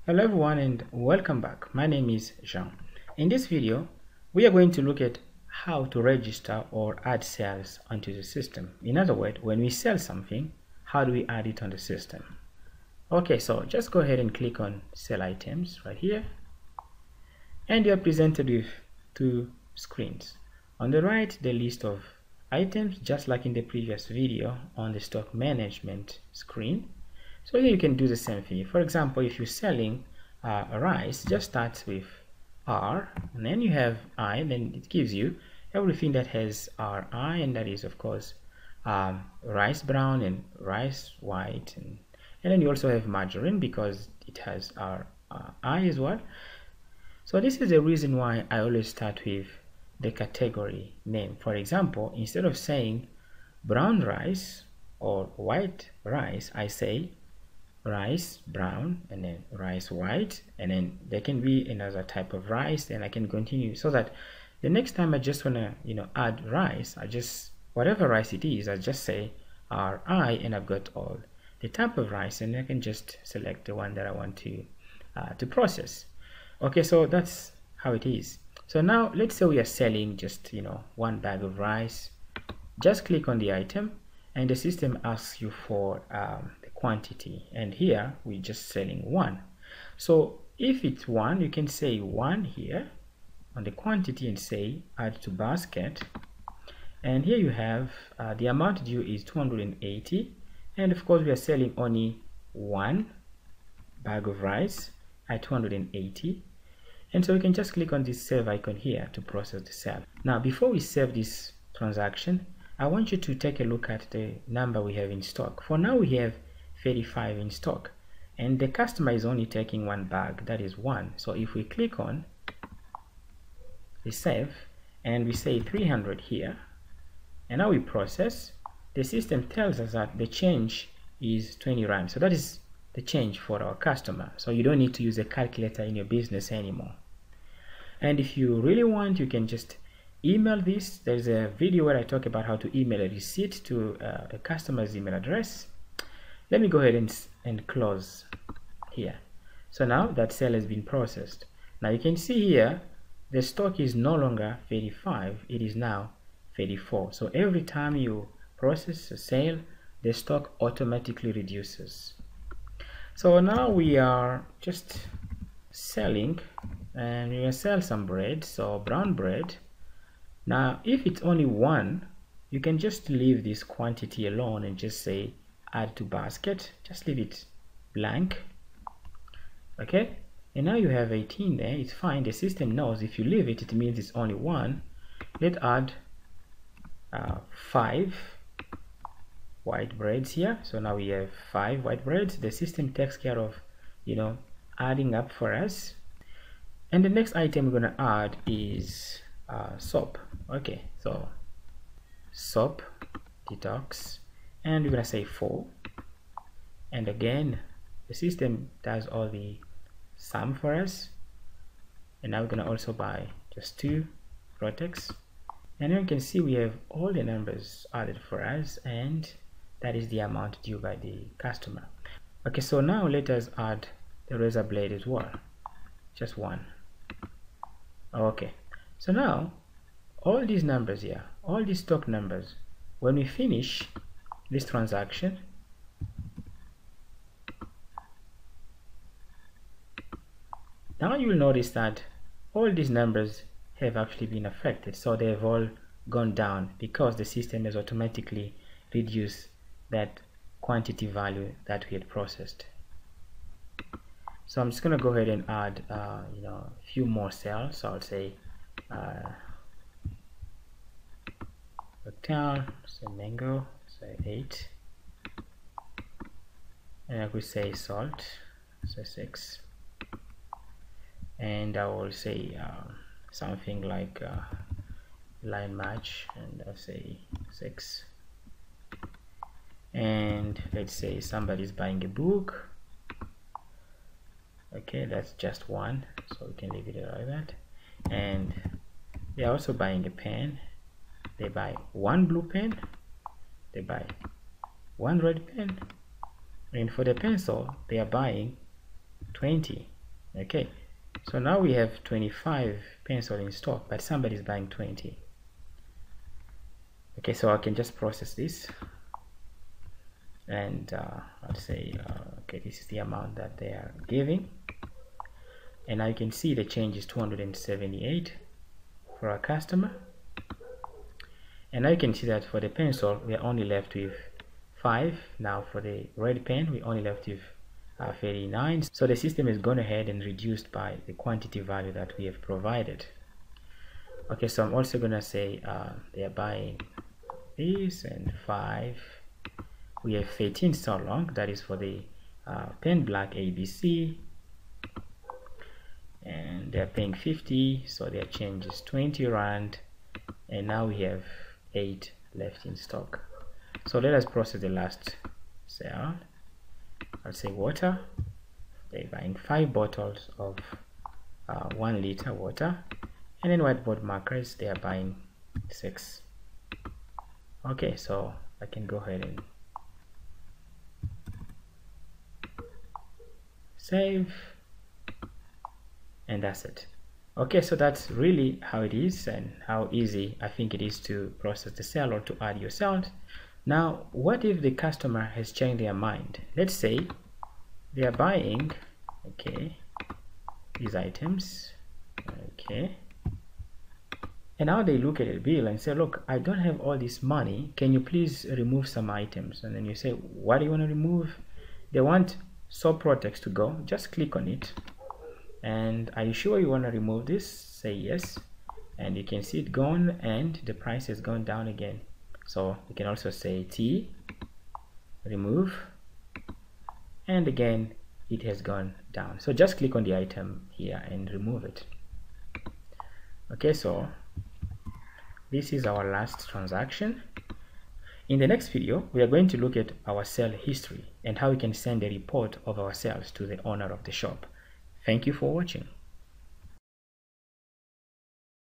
Hello everyone and welcome back. My name is Jean. In this video, we are going to look at how to register or add sales onto the system. In other words, when we sell something, how do we add it on the system? Okay, so just go ahead and click on sell items right here. And you're presented with two screens. On the right, the list of items, just like in the previous video on the stock management screen. So here you can do the same thing. For example, if you're selling rice, just start with R, and then you have I, and then it gives you everything that has RI, and that is of course rice brown and rice white, and then you also have margarine because it has RI as well. So this is the reason why I always start with the category name. For example, instead of saying brown rice or white rice, I say rice brown and then rice white, and then there can be another type of rice, and I can continue so that the next time I just want to add rice, I just, whatever rice it is, I just say RI, and I've got all the type of rice, and I can just select the one that I want to process. Okay, so that's how it is. So now let's say we are selling just one bag of rice. Just click on the item and the system asks you for the quantity, and here we're just selling one. So if it's one, you can say one here on the quantity and say add to basket, and here you have the amount due is 280, and of course we are selling only one bag of rice at 280, and so we can just click on this save icon here to process the sale. Now before we save this transaction, I want you to take a look at the number we have in stock. For now we have 35 in stock, and the customer is only taking one bag, that is one. So if we click on the save and we say 300 here, and now we process, the system tells us that the change is 20 rand. So that is the change for our customer. So you don't need to use a calculator in your business anymore. And if you really want, you can just email this. There's a video where I talk about how to email a receipt to a customer's email address. Let me go ahead and close here. So now that sale has been processed. Now you can see here the stock is no longer 35, it is now 34. So every time you process a sale, the stock automatically reduces. So now we are just selling, and we will sell some bread, so brown bread. Now if it's only one, you can just leave this quantity alone and just say add to basket, just leave it blank. Okay, and now you have 18 there, it's fine. The system knows if you leave it, it means it's only one. Let's add 5 white breads here. So now we have 5 white breads. The system takes care of adding up for us. And the next item we're going to add is soap. Okay, so soap detox, and we're going to say 4, and again the system does all the sum for us. And now we're going to also buy just 2 Protex, and then you can see we have all the numbers added for us, and that is the amount due by the customer. Okay, so now let us add the razor blade as well, just 1. Okay, so now all these numbers here, all these stock numbers, when we finish this transaction, now you will notice that all these numbers have actually been affected. So they have all gone down because the system has automatically reduced that quantity value that we had processed. So I'm just going to go ahead and add a few more cells. So I'll say cocktail, say mango, say 8, and I could say salt, say 6, and I will say something like line match, and I'll say 6. And let's say somebody's buying a book. Okay, that's just 1, so we can leave it like that. And they're also buying a pen. They buy 1 blue pen, they buy 1 red pen, and for the pencil they are buying 20. Okay, so now we have 25 pencil in stock, but somebody's buying 20. Okay, so I can just process this, and I'll say okay, this is the amount that they are giving, and now you can see the change is 278 for our customer. And now you can see that for the pencil we are only left with 5. Now for the red pen we only left with 39. So the system has gone ahead and reduced by the quantity value that we have provided. Okay, so I'm also gonna say they are buying this, and 5. We have 13 so long, that is for the pen black ABC, and they're paying 50, so their change is 20 rand, and now we have 8 left in stock. So let us process the last sale. I'll say water. They're buying 5 bottles of 1 liter water, and then whiteboard markers, they are buying 6. Okay, so I can go ahead and save, and that's it. Okay, so that's really how it is, and how easy I think it is to process the sale or to add your sales. Now, what if the customer has changed their mind? Let's say they are buying, okay, these items, okay, and now they look at the bill and say, look, I don't have all this money, can you please remove some items? And then you say, what do you want to remove? They want soap products to go. Just click on it, and are you sure you want to remove this? Say yes, and you can see it gone, and the price has gone down again. So you can also say T, remove, and again it has gone down. So just click on the item here and remove it. Okay, so this is our last transaction. In the next video, we are going to look at our sale history and how we can send a report of our sales to the owner of the shop. Thank you for watching.